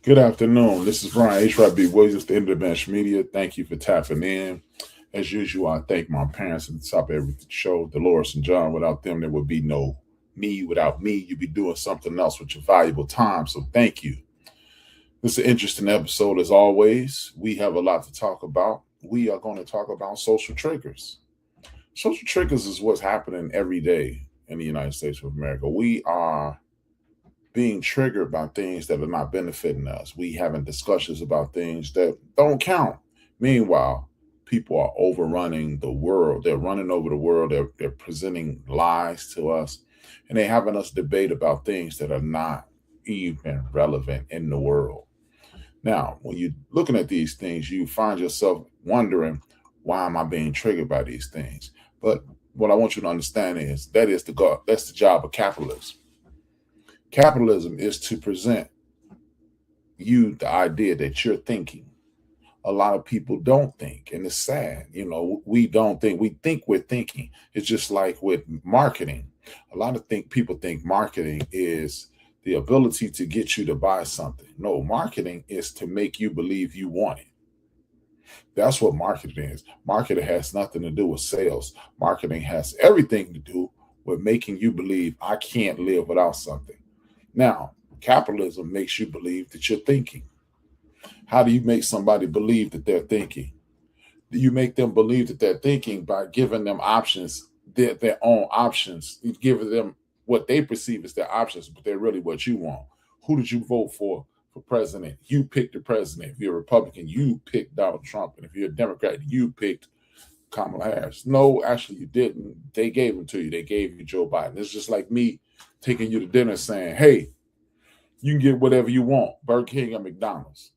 Good afternoon. This is Brian HRap Williams, the end of the bench media. Thank you for tapping in. As usual, I thank my parents at the top of every show, Dolores and John. Without them, there would be no me. Without me, you'd be doing something else with your valuable time. So thank you. This is an interesting episode as always. We have a lot to talk about. We are going to talk about social triggers. Social triggers is what's happening every day in the United States of America. We are being triggered by things that are not benefiting us. We having discussions about things that don't count. Meanwhile, people are overrunning the world. They're running over the world. They're presenting lies to us, and they're having us debate about things that are not even relevant in the world. Now, when you're looking at these things, you find yourself wondering, why am I being triggered by these things? But what I want you to understand is that's the job of capitalism. Capitalism is to present you the idea that you're thinking. A lot of people don't think, and it's sad. We don't think. We think we're thinking. It's just like with marketing. A lot of people think marketing is the ability to get you to buy something. No, marketing is to make you believe you want it. That's what marketing is. Marketing has nothing to do with sales. Marketing has everything to do with making you believe I can't live without something. Now, capitalism makes you believe that you're thinking. How do you make somebody believe that they're thinking? Do you make them believe that they're thinking by giving them options, their own options? You give them what they perceive as their options, but they're really what you want. Who did you vote for president? You picked the president. If you're a Republican, you picked Donald Trump. And if you're a Democrat, you picked Kamala Harris. No, actually, you didn't. They gave them to you. They gave you Joe Biden. It's just like me taking you to dinner saying, hey, you can get whatever you want, Burger King or McDonald's.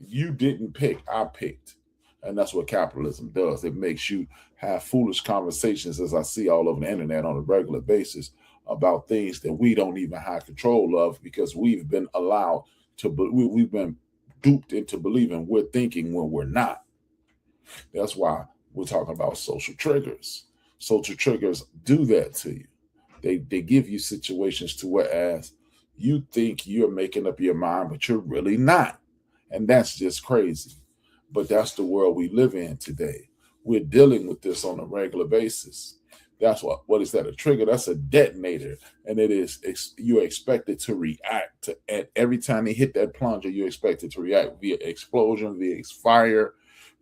You didn't pick, I picked. And that's what capitalism does. It makes you have foolish conversations, as I see all over the internet on a regular basis, about things that we don't even have control of because we've been allowed we've been duped into believing we're thinking when we're not. That's why we're talking about social triggers. Social triggers do that to you. They give you situations to whereas you think you're making up your mind, but you're really not. And that's just crazy. But that's the world we live in today. We're dealing with this on a regular basis. That's what is that? A trigger? That's a detonator. And you're expected to react to at every time they hit that plunger, you're expected to react via explosion, via fire,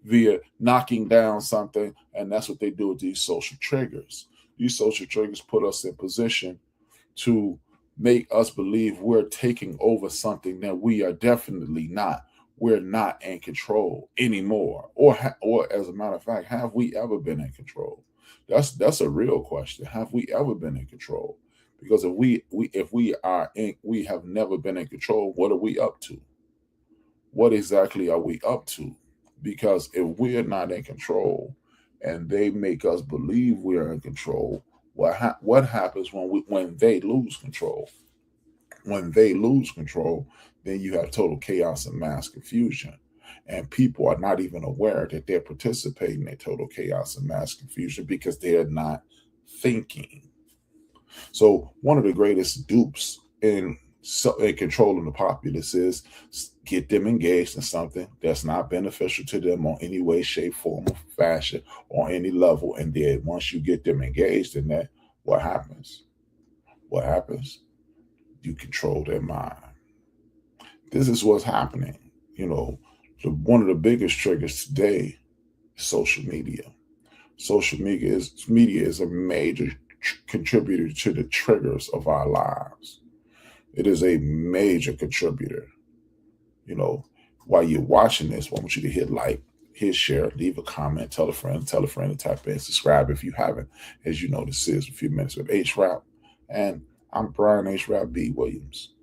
via knocking down something. And that's what they do with these social triggers. These social triggers put us in position to make us believe we're taking over something that we are definitely not. We're not in control anymore. Or as a matter of fact, have we ever been in control? That's a real question. Have we ever been in control? Because if we have never been in control, what are we up to? What exactly are we up to? Because if we're not in control and they make us believe we're in control, what happens when they lose control? When they lose control, then you have total chaos and mass confusion. And people are not even aware that they're participating in total chaos and mass confusion because they're not thinking. So one of the greatest dupes in controlling the populace is get them engaged in something that's not beneficial to them on any way, shape, form, or fashion, or any level. And then once you get them engaged in that, what happens? What happens? You control their mind. This is what's happening. One of the biggest triggers today is social media. Social media is a major contributor to the triggers of our lives. It is a major contributor. While you're watching this, I want you to hit like, hit share, leave a comment, tell a friend to type in, subscribe if you haven't. As you know, this is a few minutes with HRap, and I'm Brian HRap B. Williams,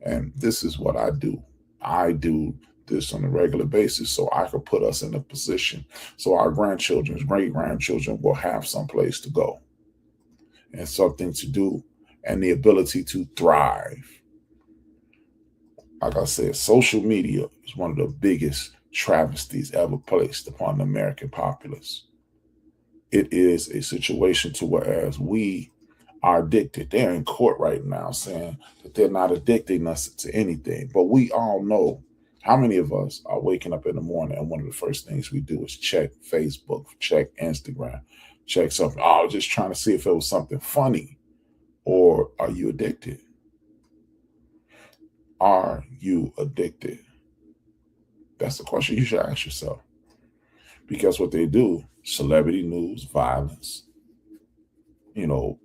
and this is what I do. I do this on a regular basis so I can put us in a position so our grandchildren's great-grandchildren will have some place to go and something to do and the ability to thrive. Like I said, social media is one of the biggest travesties ever placed upon the American populace. It is a situation to whereas we are addicted. They're in court right now saying that they're not addicting us to anything. But we all know how many of us are waking up in the morning and one of the first things we do is check Facebook, check Instagram, check something. Oh, I was just trying to see if it was something funny. Or are you addicted? Are you addicted? That's the question you should ask yourself. Because what they do, celebrity news, violence, you know,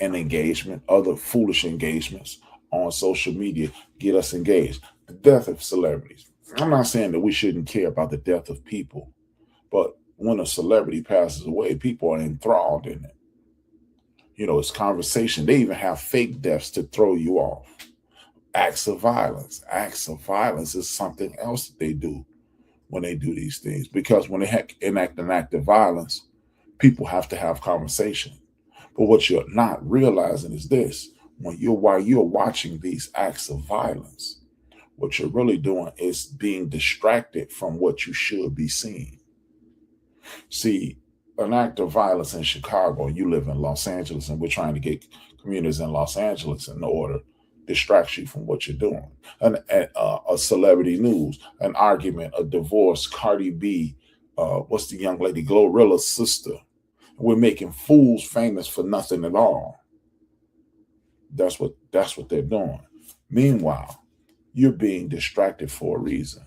and engagement, other foolish engagements on social media get us engaged. The death of celebrities. I'm not saying that we shouldn't care about the death of people, but when a celebrity passes away, people are enthralled in it. It's conversation. They even have fake deaths to throw you off. Acts of violence. Acts of violence is something else that they do when they do these things. Because when they enact an act of violence, people have to have conversation. But what you're not realizing is this: while you're watching these acts of violence, what you're really doing is being distracted from what you should be seeing. See, an act of violence in Chicago, you live in Los Angeles, and we're trying to get communities in Los Angeles in order distracts you from what you're doing. A celebrity news, an argument, a divorce, Cardi B, what's the young lady, Glorilla's sister. We're making fools famous for nothing at all. That's what they're doing. Meanwhile, you're being distracted for a reason.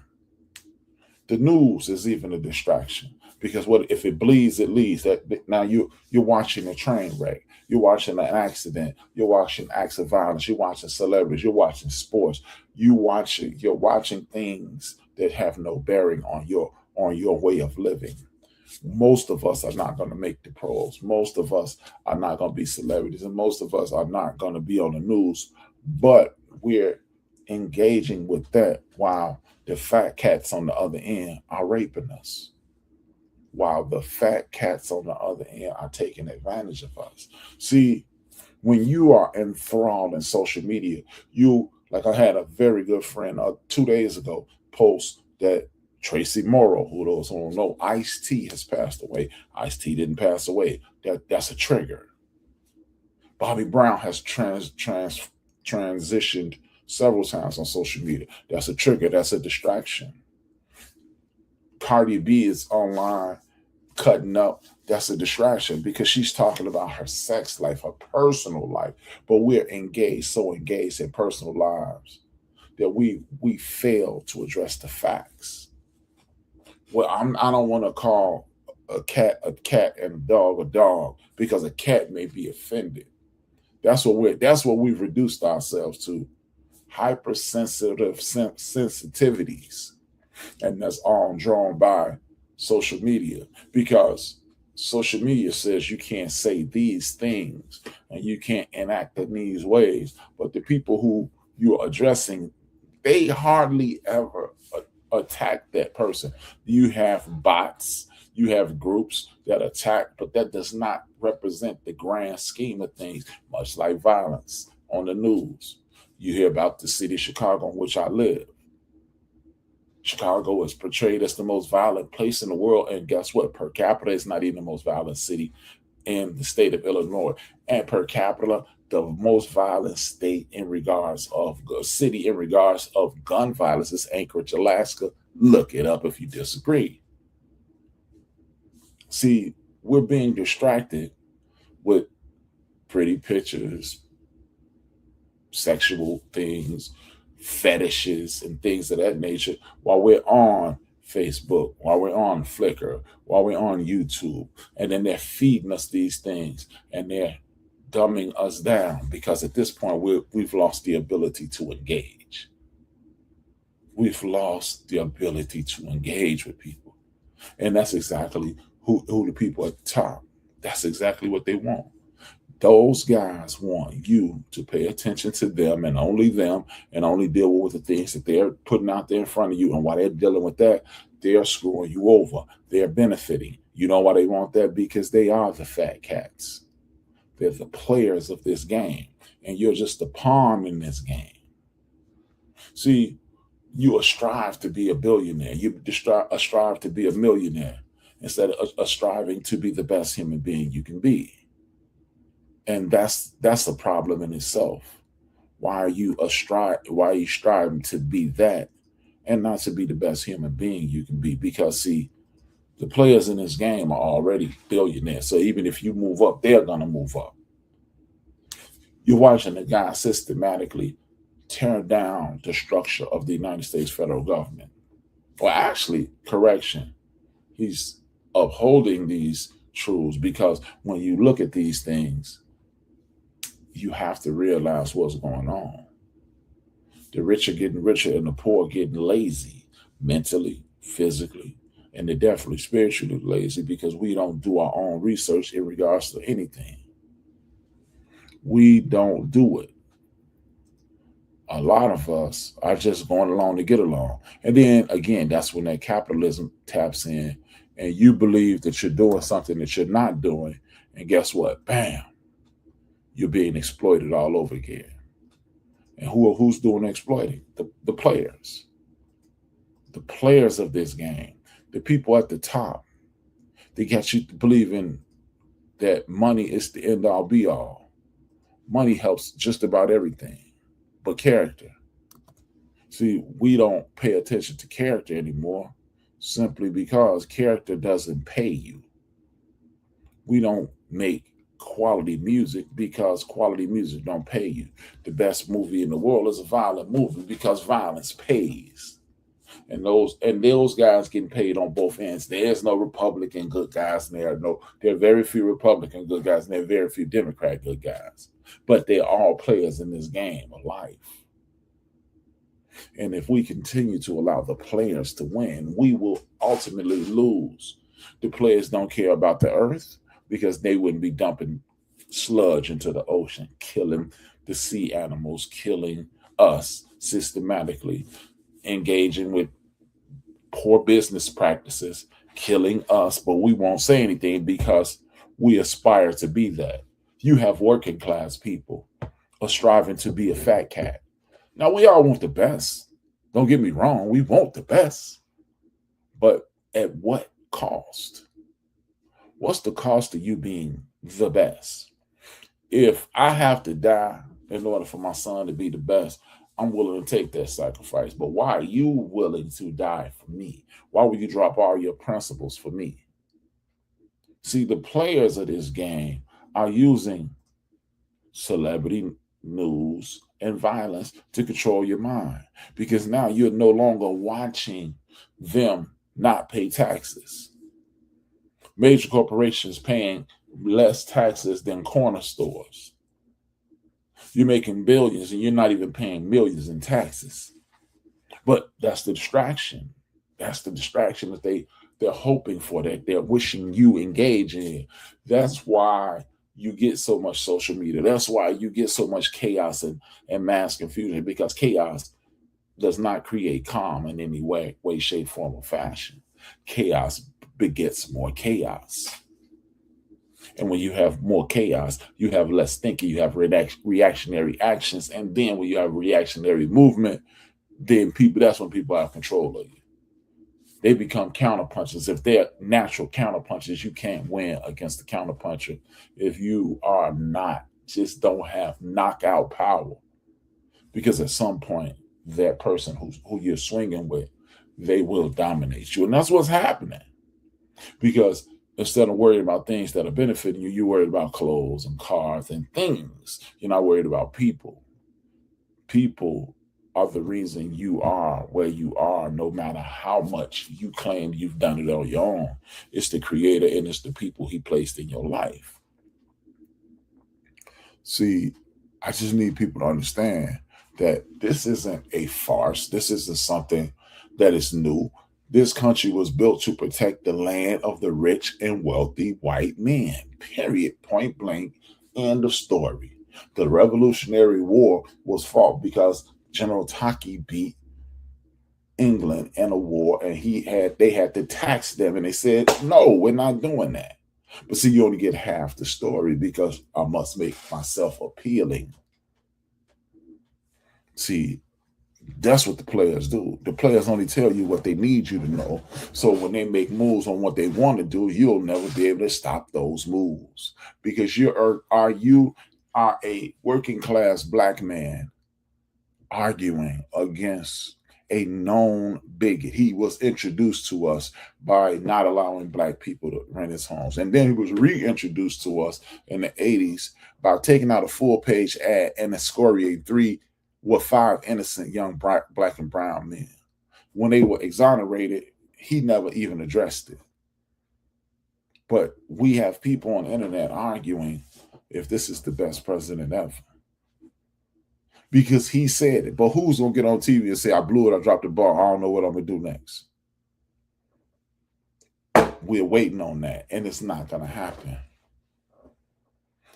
The news is even a distraction because what if it bleeds, it leads. That now you're watching a train wreck, you're watching an accident, you're watching acts of violence, you're watching celebrities, you're watching sports, you're watching things that have no bearing on your way of living. Most of us are not going to make the pros. Most of us are not going to be celebrities, and most of us are not going to be on the news. But we're engaging with that while the fat cats on the other end are raping us. While the fat cats on the other end are taking advantage of us. See, when you are enthralled in social media, like I had a very good friend 2 days ago post that Tracy Morrow, who those who don't know, Ice-T has passed away. Ice-T didn't pass away. That's a trigger. Bobby Brown has transitioned several times on social media. That's a trigger. That's a distraction. Cardi B is online cutting up. That's a distraction because she's talking about her sex life, her personal life. But we're so engaged in personal lives that we fail to address the facts. Well, I don't want to call a cat and a dog because a cat may be offended. That's what we've reduced ourselves to. Hypersensitive sensitivities. And that's all drawn by social media because social media says you can't say these things and you can't enact in these ways. But the people who you're addressing, they hardly ever attack that person. You have bots, you have groups that attack, but that does not represent the grand scheme of things, much like violence on the news. You hear about the city of Chicago in which I live. Chicago is portrayed as the most violent place in the world. And guess what? Per capita, it's not even the most violent city in the state of Illinois. And per capita, the most violent city in regards of gun violence is Anchorage, Alaska. Look it up if you disagree. See, we're being distracted with pretty pictures, sexual things, fetishes, and things of that nature while we're on Facebook, while we're on Flickr, while we're on YouTube. And then they're feeding us these things and they're dumbing us down because at this point we've lost the ability to engage. We've lost the ability to engage with people. And that's exactly who the people at the top, that's exactly what they want. Those guys want you to pay attention to them and only deal with the things that they're putting out there in front of you. And while they're dealing with that, they're screwing you over. They're benefiting. You know why they want that? Because they are the fat cats. They're the players of this game. And you're just a pawn in this game. See, you strive to be a billionaire. You strive to be a millionaire instead of striving to be the best human being you can be. And that's a problem in itself. Why are you striving to be that and not to be the best human being you can be? Because see, the players in this game are already billionaires. So even if you move up, they're gonna move up. You're watching the guy systematically tear down the structure of the United States federal government. Well, actually, correction, he's upholding these truths because when you look at these things, you have to realize what's going on. The rich are getting richer and the poor are getting lazy mentally, physically, and they're definitely spiritually lazy because we don't do our own research in regards to anything. We don't do it. A lot of us are just going along to get along. And then again, that's when that capitalism taps in and you believe that you're doing something that you're not doing. And guess what? Bam, you're being exploited all over again. And who's doing the exploiting? The players. The players of this game. The people at the top. They get you to believe in that money is the end all be all. Money helps just about everything, but character. See, we don't pay attention to character anymore simply because character doesn't pay you. We don't make quality music because quality music don't pay you. The best movie in the world is a violent movie because violence pays. And those guys getting paid on both ends. There's no Republican good guys, and there are very few Republican good guys, and there are very few Democrat good guys. But they're all players in this game of life. And if we continue to allow the players to win, we will ultimately lose. The players don't care about the earth because they wouldn't be dumping sludge into the ocean, killing the sea animals, killing us systematically, engaging with poor business practices, killing us, but we won't say anything because we aspire to be that. You have working class people are striving to be a fat cat. Now, we all want the best. Don't get me wrong, we want the best. But at what cost? What's the cost of you being the best? If I have to die in order for my son to be the best, I'm willing to take that sacrifice. But why are you willing to die for me? Why would you drop all your principles for me? See, the players of this game are using celebrity news and violence to control your mind because now you're no longer watching them not pay taxes. Major corporations paying less taxes than corner stores. You're making billions and you're not even paying millions in taxes. But that's the distraction. That's the distraction that they're hoping for, that they're wishing you engage in. That's why you get so much social media. That's why you get so much chaos and mass confusion, because chaos does not create calm in any way, shape, form, or fashion. Chaos begets more chaos. And when you have more chaos, you have less thinking, you have reactionary actions. And then when you have reactionary movement, then that's when people have control of you. They become counterpunchers. If they're natural counterpunchers, you can't win against the counterpuncher if you are not, just don't have knockout power. Because at some point, that person who you're swinging with, they will dominate you. And that's what's happening. Because instead of worrying about things that are benefiting you, you're worried about clothes and cars and things. You're not worried about people. People are the reason you are where you are, no matter how much you claim you've done it on your own. It's the creator and it's the people he placed in your life. See, I just need people to understand that this isn't a farce. This isn't something that is new. This country was built to protect the land of the rich and wealthy white men. Period. Point blank. End of story. The Revolutionary War was fought because General Taki beat England in a war, and they had to tax them, and they said, "No, we're not doing that." But see, you only get half the story because I must make myself appealing. See, That's what the players do. The players only tell you what they need you to know. So when they make moves on what they want to do, you'll never be able to stop those moves because you are a working class black man arguing against a known bigot. He was introduced to us by not allowing black people to rent his homes. And then he was reintroduced to us in the 80s by taking out a full page ad and excoriating five innocent young black and brown men. When they were exonerated, he never even addressed it. But we have people on the internet arguing if this is the best president ever. Because he said it. But who's going to get on TV and say, I blew it, I dropped the ball, I don't know what I'm going to do next? We're waiting on that, and it's not going to happen.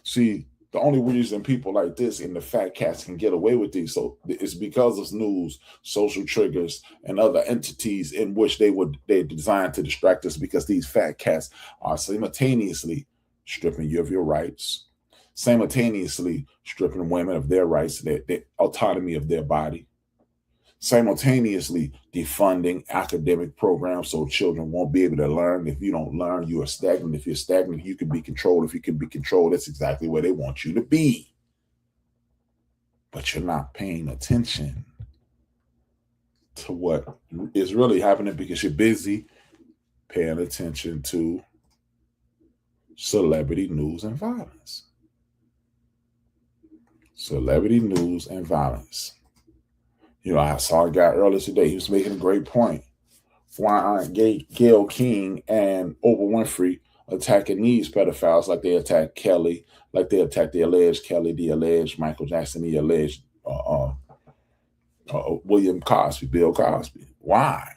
See, the only reason people like this and the fat cats can get away with these, so it's because of news, social triggers, and other entities in which they're designed to distract us, because these fat cats are simultaneously stripping you of your rights, simultaneously stripping women of their rights, their autonomy of their body, simultaneously defunding academic programs so children won't be able to learn. If you don't learn, you are stagnant. If you're stagnant, you can be controlled. If you can be controlled, that's exactly where they want you to be. But you're not paying attention to what is really happening because you're busy paying attention to celebrity news and violence. Celebrity news and violence. You know, I saw a guy earlier today. He was making a great point. Why aren't Gayle King and Oprah Winfrey attacking these pedophiles like they attacked Kelly, like they attacked the alleged Kelly, the alleged Michael Jackson, the alleged William Cosby, Bill Cosby? Why?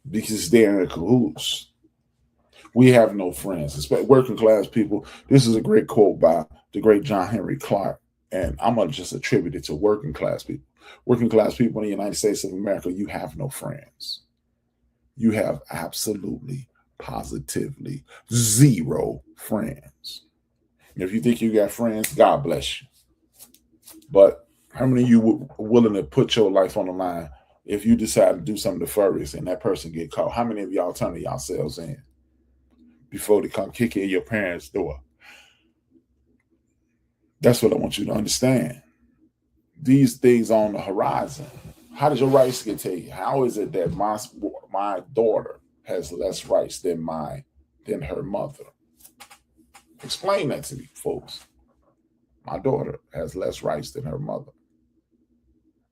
Because they're in cahoots. We have no friends, especially working class people. This is a great quote by the great John Henry Clark. And I'm going to just attribute it to working class people. Working class people in the United States of America, you have no friends. You have absolutely, positively zero friends. If you think you got friends, God bless you. But how many of you are willing to put your life on the line if you decide to do something nefarious and that person get caught? How many of y'all turn yourselves in before they come kick in your parents' door? That's what I want you to understand. These things on the horizon. How does your rights get taken? How is it that my daughter has less rights than her mother? Explain that to me, folks. My daughter has less rights than her mother.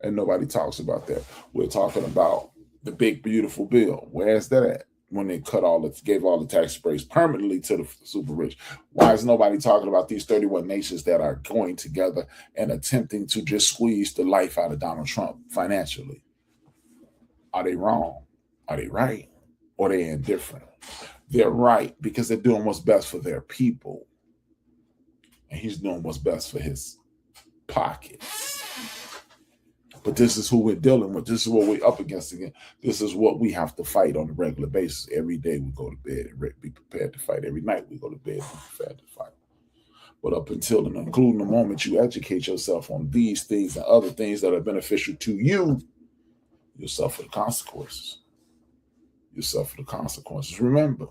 And nobody talks about that. We're talking about the big, beautiful bill. Where's that at? When they gave all the tax breaks permanently to the super rich. Why is nobody talking about these 31 nations that are going together and attempting to just squeeze the life out of Donald Trump financially? Are they wrong? Are they right? Or are they indifferent? They're right because they're doing what's best for their people. And he's doing what's best for his pockets. But this is who we're dealing with. This is what we're up against again. This is what we have to fight on a regular basis. Every day we go to bed and be prepared to fight. Every night we go to bed and be prepared to fight. But up until and including the moment you educate yourself on these things and other things that are beneficial to you, you'll suffer the consequences. You'll suffer the consequences. Remember,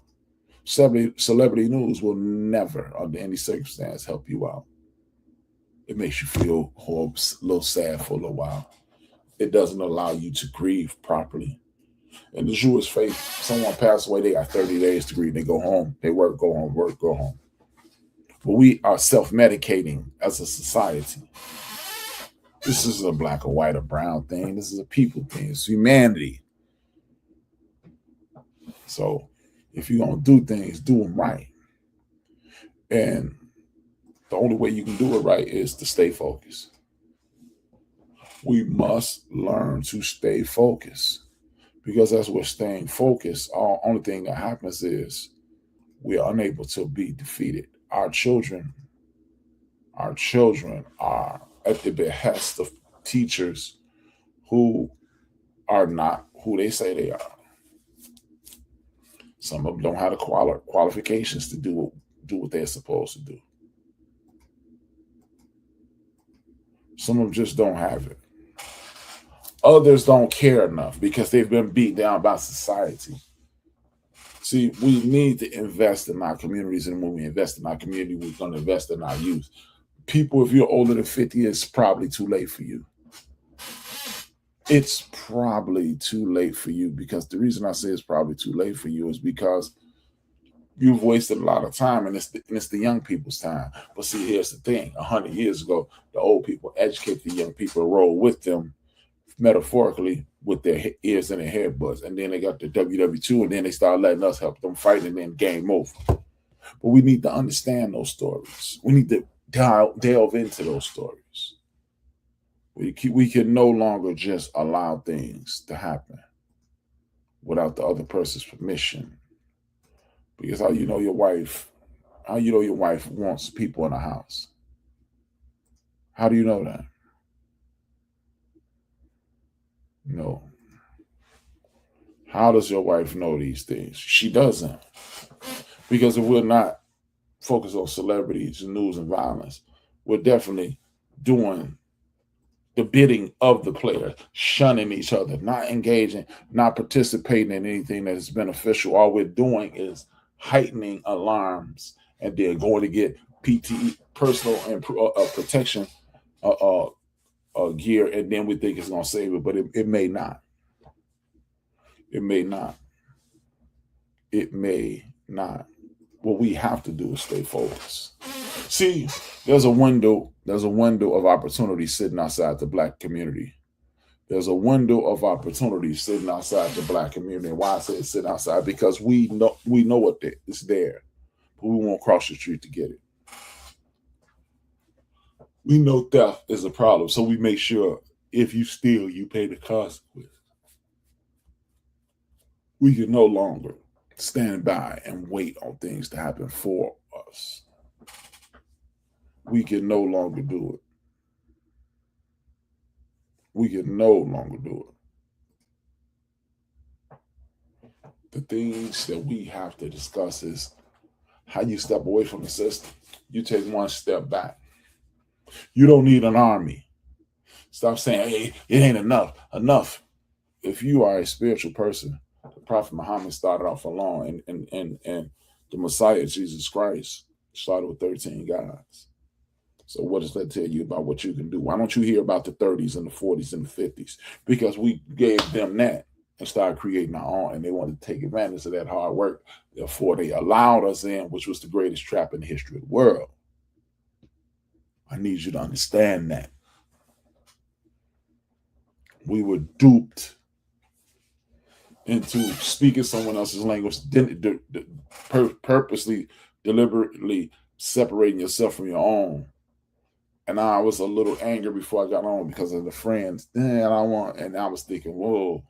celebrity news will never, under any circumstance, help you out. It makes you feel horrible, a little sad for a little while. It doesn't allow you to grieve properly. In the Jewish faith, someone passed away, they got 30 days to grieve. They go home. They work, go home, work, go home. But we are self-medicating as a society. This isn't a black or white or brown thing. This is a people thing. It's humanity. So if you're going to do things, do them right. And the only way you can do it right is to stay focused. We must learn to stay focused, because as we're staying focused, the only thing that happens is we are unable to be defeated. Our children are at the behest of teachers who are not who they say they are. Some of them don't have the qualifications to do what they're supposed to do. Some of them just don't have it. Others don't care enough because they've been beat down by society. See, we need to invest in our communities, and when we invest in our community, we're going to invest in our youth. People, if you're older than 50, it's probably too late for you. It's probably too late for you, because the reason I say it's probably too late for you is because you've wasted a lot of time, and it's the young people's time. But see, here's the thing: 100 years ago, the old people educate the young people, roll with them, metaphorically, with their ears and their headbutts, and then they got the WW2, and then they start letting us help them fight, and then game over. But we need to understand those stories. We need to delve into those stories. We can no longer just allow things to happen without the other person's permission. Because how you know your wife wants people in the house? How do you know that? No. How does your wife know these things? She doesn't. Because if we're not focused on celebrities and news and violence, we're definitely doing the bidding of the player, shunning each other, not engaging, not participating in anything that is beneficial. All we're doing is heightening alarms, and then going to get PTE, personal and protection gear, and then we think it's going to save it, but it may not. It may not. It may not. What we have to do is stay focused. See, there's a window of opportunity sitting outside the Black community. There's a window of opportunity sitting outside the Black community. And why I say it's sitting outside? Because we know what it's there, but we won't cross the street to get it. We know theft is a problem, so we make sure if you steal, you pay the consequence. We can no longer stand by and wait on things to happen for us. We can no longer do it. We can no longer do it. The things that we have to discuss is how you step away from the system. You take one step back. You don't need an army. Stop saying, hey, it ain't enough. Enough. If you are a spiritual person, the Prophet Muhammad started off alone, and the Messiah, Jesus Christ, started with 13 guys. So what does that tell you about what you can do? Why don't you hear about the 30s and the 40s and the 50s? Because we gave them that and started creating our own, and they wanted to take advantage of that hard work. Therefore, they allowed us in, which was the greatest trap in the history of the world. I need you to understand that. We were duped into speaking someone else's language, purposely, deliberately separating yourself from your own. And I was a little angry before I got on because of the friends. And I was thinking, whoa,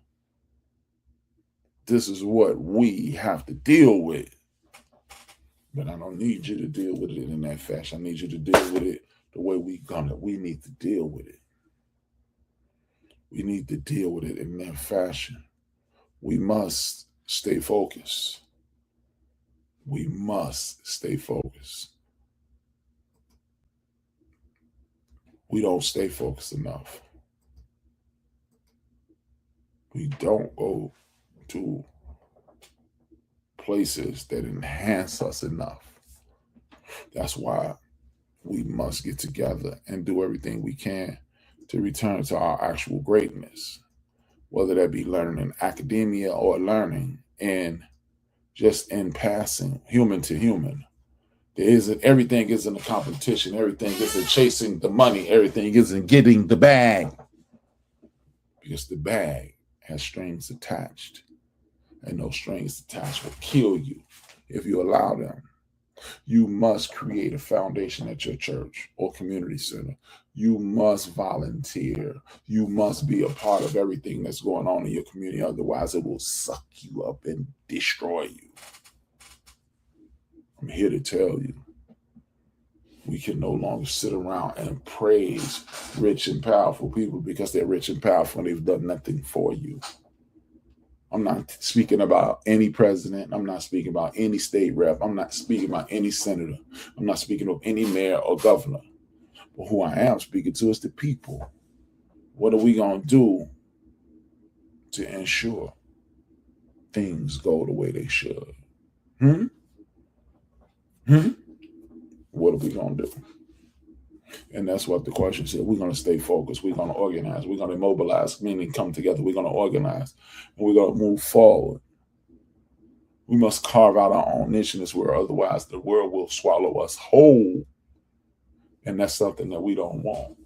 this is what we have to deal with. But I don't need you to deal with it in that fashion. I need you to deal with it the way we need to deal with it. We need to deal with it in that fashion. We must stay focused. We must stay focused. We don't stay focused enough. We don't go to places that enhance us enough. That's why we must get together and do everything we can to return to our actual greatness, whether that be learning in academia or learning in just in passing, human to human. Everything isn't a competition. Everything isn't chasing the money. Everything isn't getting the bag. Because the bag has strings attached. And those strings attached will kill you if you allow them. You must create a foundation at your church or community center. You must volunteer. You must be a part of everything that's going on in your community. Otherwise, it will suck you up and destroy you. I'm here to tell you, we can no longer sit around and praise rich and powerful people because they're rich and powerful and they've done nothing for you. I'm not speaking about any president. I'm not speaking about any state rep. I'm not speaking about any senator. I'm not speaking of any mayor or governor. But who I am speaking to is the people. What are we going to do to ensure things go the way they should. Hmm? Hmm? What are we going to do? And that's what the question said. We're going to stay focused. We're going to organize. We're going to mobilize, meaning come together. We're going to organize. And we're going to move forward. We must carve out our own niche in this world. Otherwise, the world will swallow us whole. And that's something that we don't want.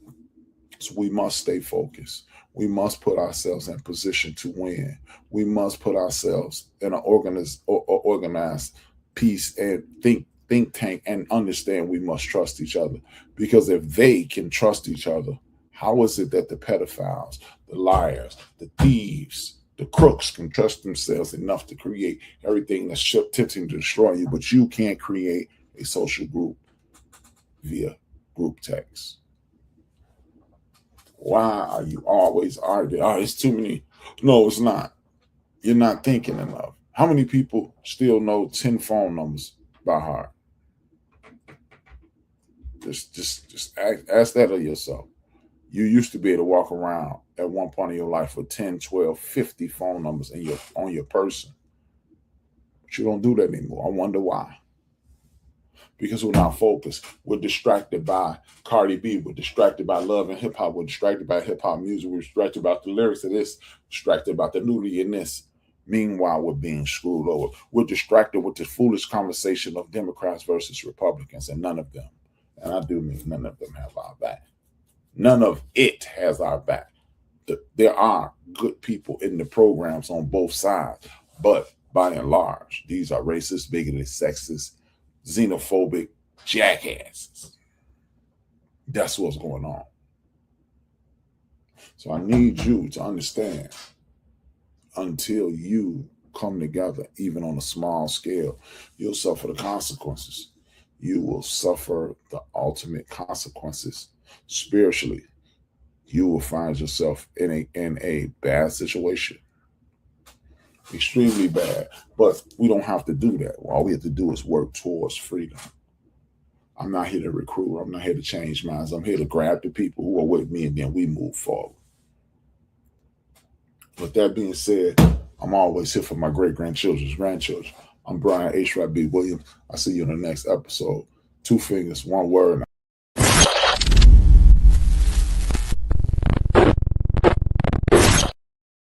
So we must stay focused. We must put ourselves in position to win. We must put ourselves in an organized piece and think tank and understand we must trust each other. Because if they can trust each other, how is it that the pedophiles, the liars, the thieves, the crooks can trust themselves enough to create everything that's attempting to destroy you, but you can't create a social group via group text? Why are you always arguing? Oh, it's too many. No, it's not. You're not thinking enough. How many people still know 10 phone numbers by heart? Just ask that of yourself. You used to be able to walk around at one point in your life with 10, 12, 50 phone numbers on your person. But you don't do that anymore. I wonder why. Because we're not focused. We're distracted by Cardi B. We're distracted by love and hip hop. We're distracted by hip hop music. We're distracted about the lyrics of this. Distracted about the nudity in this. Meanwhile, we're being screwed over. We're distracted with the foolish conversation of Democrats versus Republicans, and none of them, and I do mean none of them, have our back. None of it has our back. There are good people in the programs on both sides, but by and large, these are racist, bigoted, sexist, xenophobic jackasses. That's what's going on. So I need you to understand, until you come together, even on a small scale, you'll suffer the consequences. You will suffer the ultimate consequences spiritually. You will find yourself in a bad situation. Extremely bad. But we don't have to do that. All we have to do is work towards freedom. I'm not here to recruit. I'm not here to change minds. I'm here to grab the people who are with me, and then we move forward. With that being said, I'm always here for my great-grandchildren's grandchildren. I'm Brian HRap B. Williams. I'll see you in the next episode. 2 fingers, 1 word.